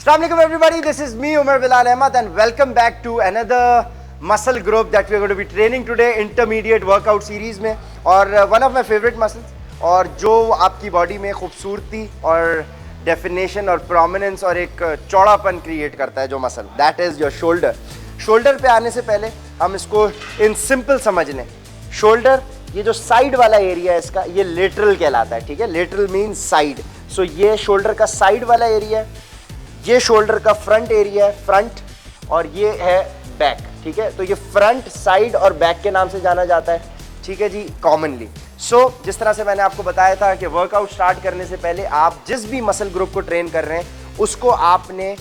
Assalamualaikum everybody, this is me Umar Bilal Ahmad and welcome back to another muscle group that we are going to be training today, intermediate workout series में. और one of my favorite muscles और जो आपकी body में खूबसूरती और definition और prominence और एक चौड़ापन क्रिएट करता है जो muscle, that is your shoulder. Shoulder पे आने से पहले हम इसको इन सिंपल समझ लें. शोल्डर, ये जो साइड वाला एरिया है इसका, ये लेटरल कहलाता है. ठीक है, लेटरल मीन्स साइड. सो ये शोल्डर का साइड वाला एरिया है, ये शोल्डर का फ्रंट एरिया है, फ्रंट, और ये है बैक. ठीक है, तो ये फ्रंट, साइड और बैक के नाम से जाना जाता है. ठीक है जी, कॉमनली. सो जिस तरह से मैंने आपको बताया था कि वर्कआउट स्टार्ट करने से पहले आप जिस भी मसल ग्रुप को ट्रेन कर रहे हैं उसको आपने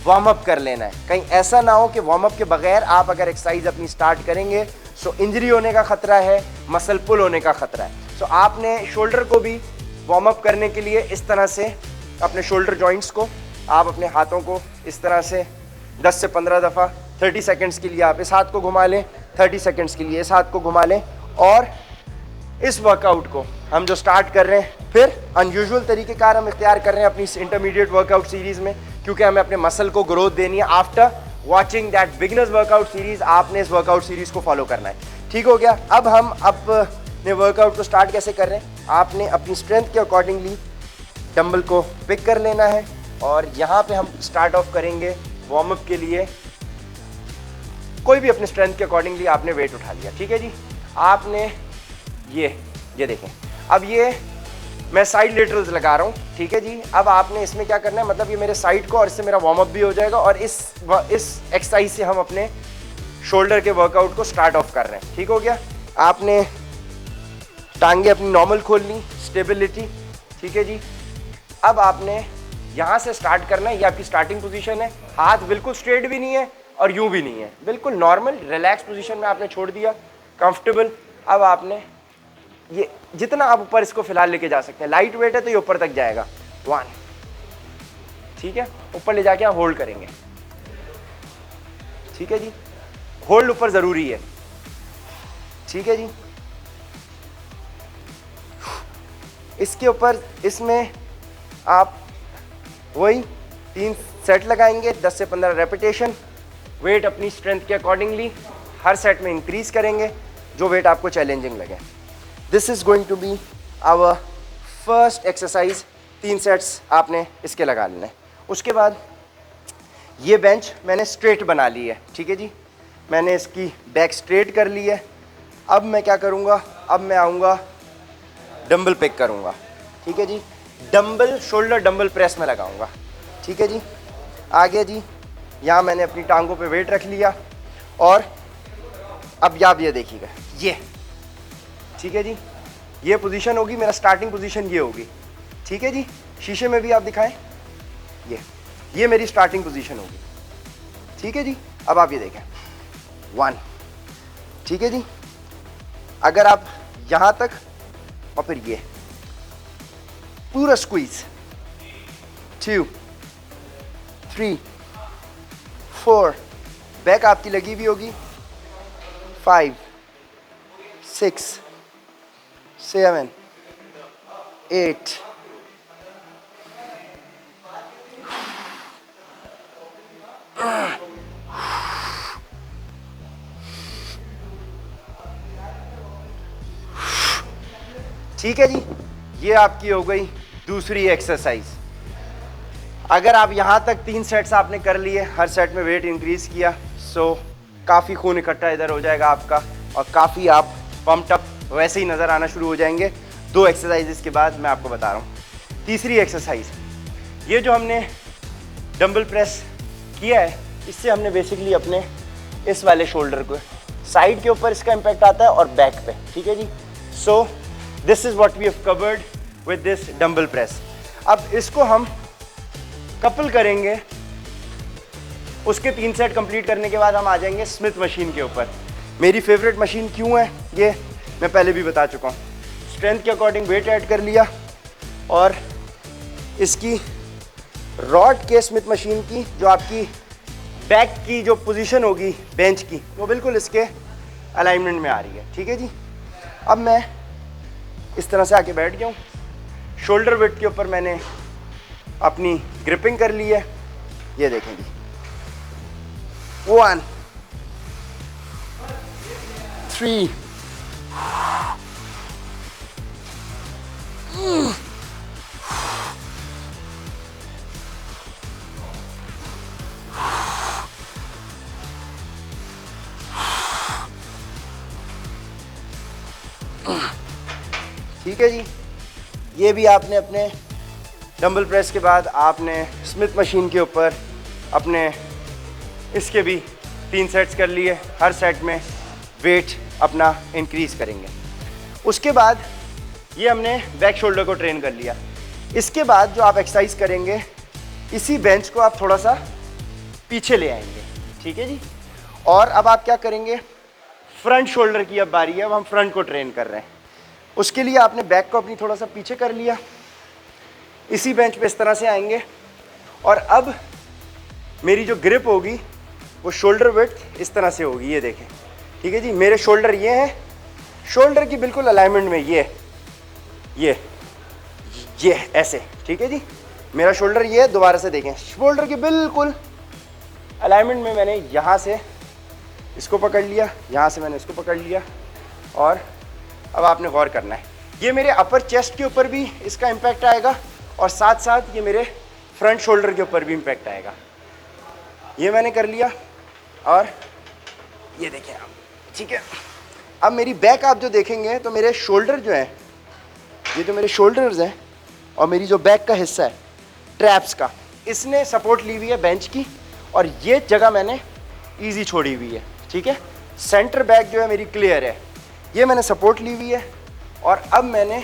वार्म अप कर लेना है. कहीं ऐसा ना हो कि वार्म अप के बगैर आप अगर एक्सरसाइज अपनी स्टार्ट करेंगे सो इंजरी होने का खतरा है, मसल पुल होने का खतरा है. सो आपने शोल्डर को भी वार्म अप करने के लिए इस तरह से अपने शोल्डर जॉइंट्स को, आप अपने हाथों को इस तरह से 10 से 15 दफ़ा 30 सेकंड्स के लिए आप इस हाथ को घुमा लें, 30 सेकंड्स के लिए इस हाथ को घुमा लें. और इस वर्कआउट को हम जो स्टार्ट कर रहे हैं, फिर अनयूजुअल तरीक़ेकार हम इख्तियार कर रहे हैं अपनी इंटरमीडिएट वर्कआउट सीरीज़ में, क्योंकि हमें अपने मसल को ग्रोथ देनी है. After watching that beginners workout series आपने इस वर्कआउट सीरीज़ को फॉलो करना है. ठीक हो गया. अब हम अपने वर्कआउट को स्टार्ट कैसे कर रहे हैं, आपने अपनी स्ट्रेंथ के अकॉर्डिंगली डंबल को पिक कर लेना है और यहाँ पे हम स्टार्ट ऑफ करेंगे वार्म अप के लिए. कोई भी अपने स्ट्रेंथ के अकॉर्डिंगली आपने वेट उठा लिया. ठीक है जी, आपने ये देखें, अब ये मैं साइड लेटरल्स लगा रहा हूँ. ठीक है जी, अब आपने इसमें क्या करना है, मतलब ये मेरे साइड को, और इससे मेरा वार्म अप भी हो जाएगा और इस एक्सरसाइज से हम अपने शोल्डर के वर्कआउट को स्टार्ट ऑफ कर रहे हैं. ठीक हो गया. आपने टांगे अपनी नॉर्मल खोल ली, स्टेबिलिटी. ठीक है जी, अब आपने यहाँ से स्टार्ट करना है. ये आपकी स्टार्टिंग पोजीशन है. हाथ बिल्कुल स्ट्रेट भी नहीं है और यूं भी नहीं है, बिल्कुल नॉर्मल रिलैक्स पोजीशन में आपने छोड़ दिया, कंफर्टेबल. अब आपने ये जितना आप ऊपर इसको फिलहाल लेके जा सकते हैं, लाइट वेट है तो ये ऊपर तक जाएगा. 1, ठीक है, ऊपर ले जाके आप होल्ड करेंगे. ठीक है जी, होल्ड ऊपर ज़रूरी है. ठीक है जी, इसके ऊपर इसमें आप वही 3 सेट लगाएंगे, 10 से 15 रेपिटेशन. वेट अपनी स्ट्रेंथ के अकॉर्डिंगली हर सेट में इंक्रीज करेंगे जो वेट आपको चैलेंजिंग लगे. This is going to be our first exercise. 3 sets आपने इसके लगा लेना है. उसके बाद ये बेंच मैंने स्ट्रेट बना ली है. ठीक है जी, मैंने इसकी बैक स्ट्रेट कर ली है. अब मैं क्या करूँगा, अब मैं आऊँगा डंबल पिक करूँगा. ठीक है जी, डंबल शोल्डर डंबल प्रेस में लगाऊंगा. ठीक है जी, आगे जी, यहाँ मैंने अपनी टांगों पे वेट रख लिया और अब आप ये देखिएगा, ये ठीक है जी, ये पोजीशन होगी, मेरा स्टार्टिंग पोजीशन ये होगी. ठीक है जी, शीशे में भी आप दिखाएं, ये मेरी स्टार्टिंग पोजीशन होगी. ठीक है जी, अब आप ये देखें, 1. ठीक है जी, अगर आप यहाँ तक और फिर ये पूरा स्क्वीज, 2, 3, 4, बैक आपकी लगी हुई होगी, 5, 6, 7, 8. ठीक है जी, ये आपकी हो गई दूसरी एक्सरसाइज. अगर आप यहाँ तक 3 सेट्स आपने कर लिए, हर सेट में वेट इंक्रीज किया, सो काफ़ी खून इकट्ठा इधर हो जाएगा आपका और काफ़ी आप पम्प्ड अप वैसे ही नज़र आना शुरू हो जाएंगे. 2 एक्सरसाइजेस के बाद मैं आपको बता रहा हूँ तीसरी एक्सरसाइज. ये जो हमने डंबल प्रेस किया है, इससे हमने बेसिकली अपने इस वाले शोल्डर को, साइड के ऊपर इसका इम्पैक्ट आता है और बैक पे. ठीक है जी, so this is what we have covered with this dumbbell press. अब इसको हम कपल करेंगे. उसके 3 सेट कंप्लीट करने के बाद हम आ जाएंगे स्मिथ मशीन के ऊपर. मेरी फेवरेट मशीन क्यों है, ये मैं पहले भी बता चुका हूँ. स्ट्रेंथ के अकॉर्डिंग वेट ऐड कर लिया और इसकी रॉड के स्मिथ मशीन की जो आपकी बैक की जो पोजीशन होगी बेंच की, वो बिल्कुल इसके अलाइनमेंट में आ रही है. ठीक है जी, अब मैं इस तरह से आके बैठ गया हूँ. शोल्डर विड्थ के ऊपर मैंने अपनी ग्रिपिंग कर ली है ये देखेंगे 1 3 ठीक है जी। ये भी आपने अपने डंबल प्रेस के बाद आपने स्मिथ मशीन के ऊपर अपने इसके भी 3 सेट्स कर लिए। हर सेट में वेट अपना इंक्रीज़ करेंगे। उसके बाद ये हमने बैक शोल्डर को ट्रेन कर लिया। इसके बाद जो आप एक्सरसाइज करेंगे, इसी बेंच को आप थोड़ा सा पीछे ले आएंगे, ठीक है जी। और अब आप क्या करेंगे, फ्रंट शोल्डर की अब बारी है, अब हम फ्रंट को ट्रेन कर रहे हैं। उसके लिए आपने बैक को अपनी थोड़ा सा पीछे कर लिया, इसी बेंच पे इस तरह से आएंगे। और अब मेरी जो ग्रिप होगी वो शोल्डर विड्थ इस तरह से होगी, ये देखें, ठीक है जी। मेरे शोल्डर ये हैं, शोल्डर की बिल्कुल अलाइनमेंट में ये ऐसे, ठीक है जी। मेरा शोल्डर ये है, दोबारा से देखें, शोल्डर की बिल्कुल अलाइनमेंट में मैंने यहाँ से इसको पकड़ लिया, यहाँ से मैंने इसको पकड़ लिया। और अब आपने गौर करना है, ये मेरे अपर चेस्ट के ऊपर भी इसका इम्पैक्ट आएगा और साथ साथ ये मेरे फ्रंट शोल्डर के ऊपर भी इम्पैक्ट आएगा। ये मैंने कर लिया और ये देखें आप, ठीक है। अब मेरी बैक आप जो देखेंगे तो मेरे शोल्डर जो हैं, ये जो मेरे शोल्डर्स हैं और मेरी जो बैक का हिस्सा है ट्रैप्स का, इसने सपोर्ट ली हुई है बेंच की और ये जगह मैंने ईजी छोड़ी हुई है, ठीक है। सेंटर बैक जो है मेरी क्लियर है, ये मैंने सपोर्ट ली हुई है। और अब मैंने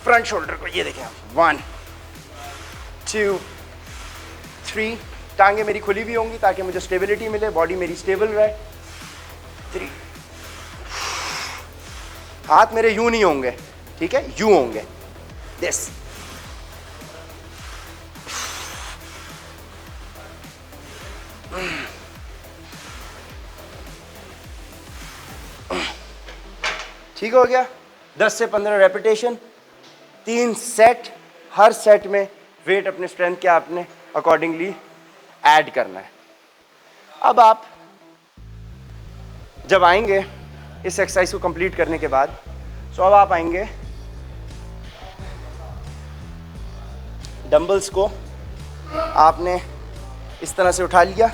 फ्रंट शोल्डर को, ये देखें आप, 1 2 3, टांगे मेरी खुली हुई होंगी ताकि मुझे स्टेबिलिटी मिले, बॉडी मेरी स्टेबल रहे। 3, हाथ मेरे यूं नहीं होंगे, ठीक है, यूं होंगे, दिस। ठीक हो गया। 10 से 15 रेपिटेशन, 3 सेट। हर सेट में वेट अपने स्ट्रेंथ के आपने अकॉर्डिंगली ऐड करना है। अब आप जब आएंगे इस एक्सरसाइज को कंप्लीट करने के बाद, सो अब आप आएंगे, डंबल्स को आपने इस तरह से उठा लिया,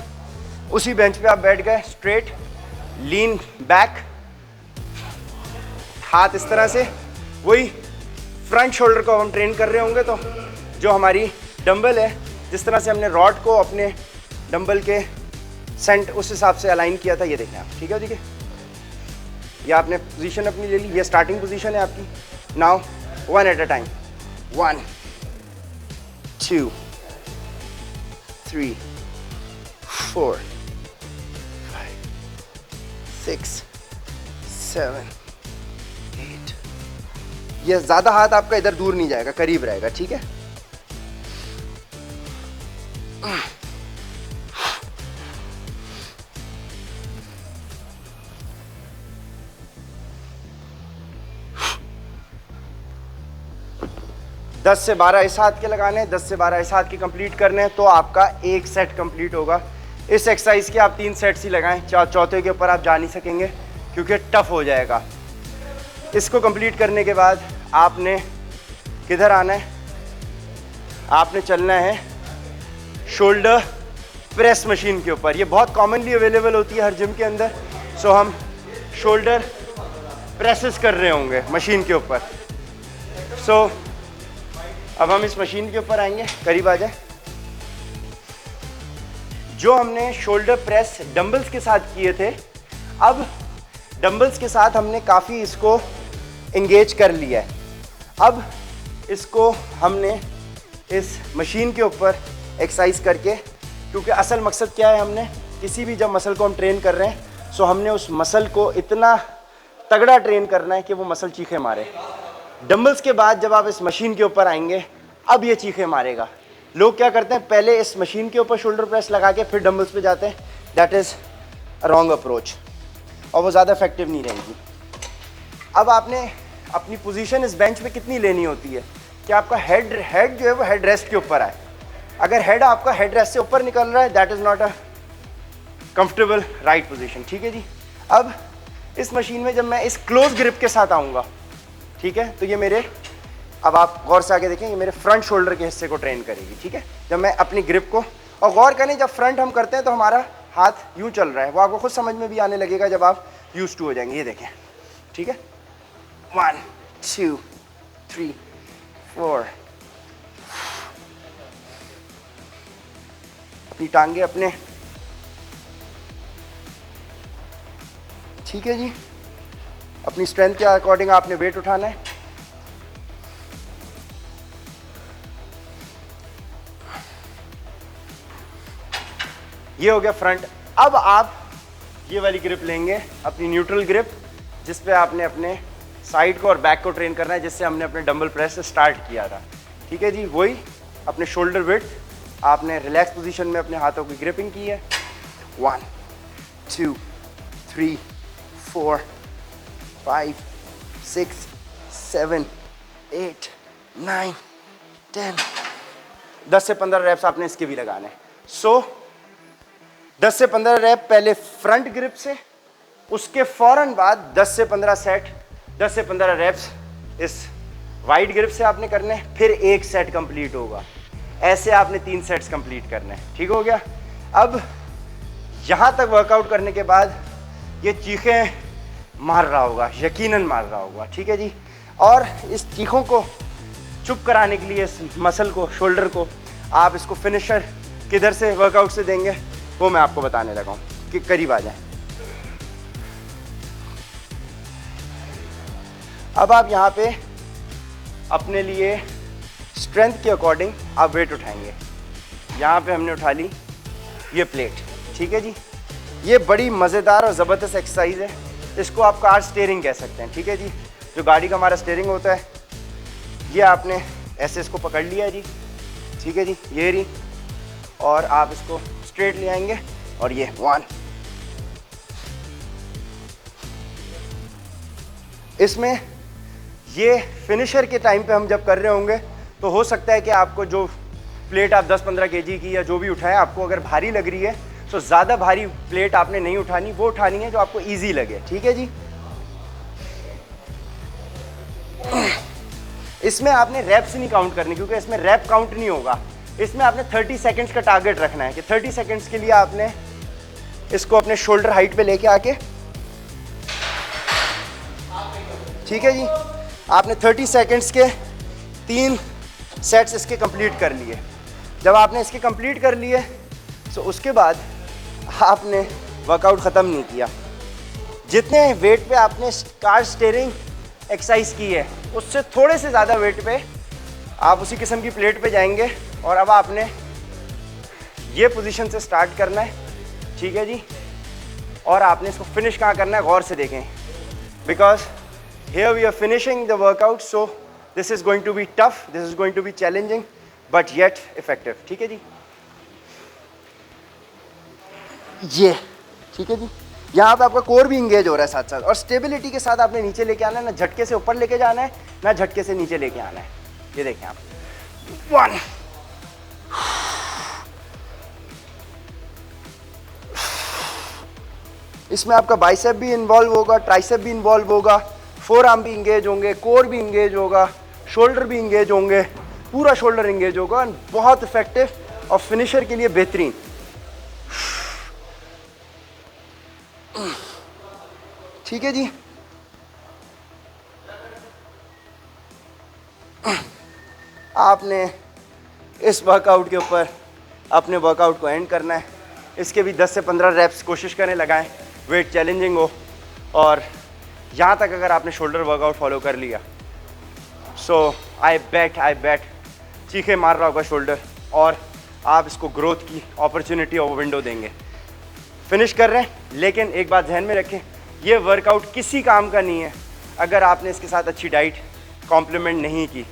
उसी बेंच पे आप बैठ गए, स्ट्रेट लीन बैक, हाथ इस तरह से। वही फ्रंट शोल्डर को हम ट्रेन कर रहे होंगे तो जो हमारी डंबल है, जिस तरह से हमने रॉड को अपने डंबल के सेंट उस हिसाब से अलाइन किया था, ये देखें आप, ठीक है। देखिए ये आपने पोजीशन अपनी ले ली, ये स्टार्टिंग पोजीशन है आपकी। Now 1 at a time, 1 2 3 4 5 6 7 8। ये ज़्यादा हाथ आपका इधर दूर नहीं जाएगा, करीब रहेगा, ठीक है। दस से 12 इस हाथ के लगाने, 10 से 12 इस हाथ के कंप्लीट करने हैं तो आपका एक सेट कंप्लीट होगा। इस एक्सरसाइज के आप 3 सेट्स ही लगाएं, चौथे के ऊपर आप जा नहीं सकेंगे क्योंकि टफ हो जाएगा। इसको कंप्लीट करने के बाद आपने किधर आना है, आपने चलना है शोल्डर प्रेस मशीन के ऊपर। ये बहुत कॉमनली अवेलेबल होती है हर जिम के अंदर। सो हम शोल्डर प्रेसेस कर रहे होंगे मशीन के ऊपर। सो अब हम इस मशीन के ऊपर आएंगे, करीब आ जाए। जो हमने शोल्डर प्रेस डंबल्स के साथ किए थे, अब डंबल्स के साथ हमने काफ़ी इसको इंगेज कर लिया है। अब इसको हमने इस मशीन के ऊपर एक्सरसाइज करके, क्योंकि असल मकसद क्या है, हमने किसी भी जब मसल को हम ट्रेन कर रहे हैं, सो हमने उस मसल को इतना तगड़ा ट्रेन करना है कि वो मसल चीखे मारे। डंबल्स के बाद जब आप इस मशीन के ऊपर आएंगे, अब ये चीखे मारेगा। लोग क्या करते हैं, पहले इस मशीन के ऊपर शोल्डर प्रेस लगा के फिर डंबल्स पे जाते हैं। दैट इज़ रॉन्ग अप्रोच और वो ज़्यादा इफेक्टिव नहीं रहेगी। अब आपने अपनी पोजीशन इस बेंच पे कितनी लेनी होती है कि आपका हेड जो है वो हेड रेस्ट के ऊपर आए। अगर हेड आपका हेड रेस्ट से ऊपर निकल रहा है, that is not a comfortable right position, ठीक है जी। अब इस मशीन में जब मैं इस क्लोज ग्रिप के साथ आऊँगा, ठीक है, तो ये मेरे, अब आप गौर से आगे देखें, ये मेरे फ्रंट शोल्डर के हिस्से को ट्रेन करेगी, ठीक है। जब मैं अपनी ग्रिप को, और गौर करें जब फ्रंट हम करते हैं तो हमारा हाथ यूँ चल रहा है, वो आपको खुद समझ में भी आने लगेगा जब आप यूज टू हो जाएंगे। ये देखें, ठीक है, 1 2 3 4, अपनी टांगे अपने, ठीक है जी। अपनी स्ट्रेंथ के अकॉर्डिंग आपने वेट उठाना है। ये हो गया फ्रंट। अब आप ये वाली ग्रिप लेंगे, अपनी न्यूट्रल ग्रिप, जिस पे आपने अपने साइड को और बैक को ट्रेन करना है, जिससे हमने अपने डंबल प्रेस से स्टार्ट किया था, ठीक है जी। वही अपने शोल्डर विड्थ आपने रिलैक्स पोजीशन में अपने हाथों की ग्रिपिंग की है। 1 2 3 4 5 6 7 8 9 10, 10 से 15 रैप्स आपने इसके भी लगाने हैं। सो 10 से 15 रैप पहले फ्रंट ग्रिप से, उसके फौरन बाद 10 से 15 सेट, 10 से 15 रैप्स इस वाइड ग्रिप से आपने करने हैं, फिर एक सेट कंप्लीट होगा। ऐसे आपने 3 सेट्स कंप्लीट करने हैं, ठीक हो गया। अब यहाँ तक वर्कआउट करने के बाद ये चीखें मार रहा होगा, यकीनन मार रहा होगा, ठीक है जी। और इस चीखों को चुप कराने के लिए, इस मसल को, शोल्डर को, आप इसको फिनिशर किधर से वर्कआउट से देंगे वो मैं आपको बताने लगा हूँ, कि करीब आ जाए। अब आप यहाँ पे अपने लिए स्ट्रेंथ के अकॉर्डिंग आप वेट उठाएंगे। यहाँ पे हमने उठा ली ये प्लेट, ठीक है जी। ये बड़ी मज़ेदार और ज़बरदस्त एक्सरसाइज है, इसको आप कार स्टीयरिंग कह सकते हैं, ठीक है जी। जो गाड़ी का हमारा स्टीयरिंग होता है, ये आपने ऐसे इसको पकड़ लिया है जी, ठीक है जी, ये रही, और आप इसको स्ट्रेट ले आएंगे, और ये 1, इसमें ये फिनिशर के टाइम पे हम जब कर रहे होंगे तो हो सकता है कि आपको जो प्लेट आप 10-15 केजी की या जो भी उठाएं, आपको अगर भारी लग रही है तो ज़्यादा भारी प्लेट आपने नहीं उठानी, वो उठानी है जो आपको ईजी लगे, ठीक है जी। इसमें आपने रैप्स नहीं काउंट करनी, क्योंकि इसमें रैप काउंट नहीं होगा। इसमें आपने 30 सेकंड्स का टारगेट रखना है कि 30 सेकंड्स के लिए आपने इसको अपने शोल्डर हाइट पे लेके आके, ठीक है जी, आपने 30 सेकंड्स के 3 सेट्स इसके कंप्लीट कर लिए। जब आपने इसके कंप्लीट कर लिए तो उसके बाद आपने वर्कआउट ख़त्म नहीं किया। जितने वेट पे आपने कार स्टीयरिंग एक्सरसाइज की है, उससे थोड़े से ज़्यादा वेट पे आप उसी किस्म की प्लेट पे जाएंगे, और अब आपने ये पोजीशन से स्टार्ट करना है, ठीक है जी। और आपने इसको फिनिश कहाँ करना है, गौर से देखें, because here we are finishing the workout, so this is going to be tough, this is going to be challenging, but yet effective, ठीक है जी। ये ठीक है जी, यहाँ पे आपका कोर भी इंगेज हो रहा है साथ साथ, और स्टेबिलिटी के साथ आपने नीचे लेके आना है, ना झटके से ऊपर लेके जाना है, ना झटके से नीचे लेके आना है। ये देखें आप, 1 इसमें आपका बाइसेप भी इन्वॉल्व होगा, ट्राइसेप भी इन्वॉल्व होगा, फोर आर्म भी इंगेज होंगे, कोर भी इंगेज होगा, शोल्डर भी इंगेज होंगे, पूरा शोल्डर इंगेज होगा, बहुत इफेक्टिव और फिनिशर के लिए बेहतरीन। ठीक है जी, आपने इस वर्कआउट के ऊपर अपने वर्कआउट को एंड करना है। इसके भी 10 से 15 रैप्स कोशिश करें, लगाएं, वेट चैलेंजिंग हो। और यहाँ तक अगर आपने शोल्डर वर्कआउट फॉलो कर लिया, सो आई बेट चीखे मार रहा होगा शोल्डर, और आप इसको ग्रोथ की अपॉर्चुनिटी और विंडो देंगे। फिनिश कर रहे हैं, लेकिन एक बात ध्यान में रखें, ये वर्कआउट किसी काम का नहीं है अगर आपने इसके साथ अच्छी डाइट कॉम्प्लीमेंट नहीं की।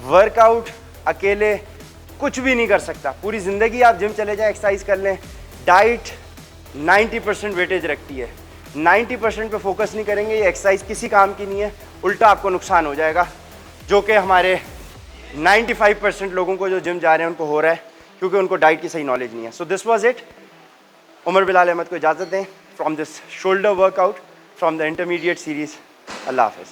वर्कआउट अकेले कुछ भी नहीं कर सकता। पूरी ज़िंदगी आप जिम चले जाएं, एक्सरसाइज कर लें, डाइट 90% वेटेज रखती है। 90% पे फोकस नहीं करेंगे, ये एक्सरसाइज किसी काम की नहीं है, उल्टा आपको नुकसान हो जाएगा, जो कि हमारे 95% लोगों को जो जिम जा रहे हैं उनको हो रहा है। क्योंकि उनको डाइट की सही नॉलेज नहीं है. So this was it. Umar Bilal Ahmad को इजाज़त दें from this shoulder workout from the intermediate series. अल्लाह हाफिज़.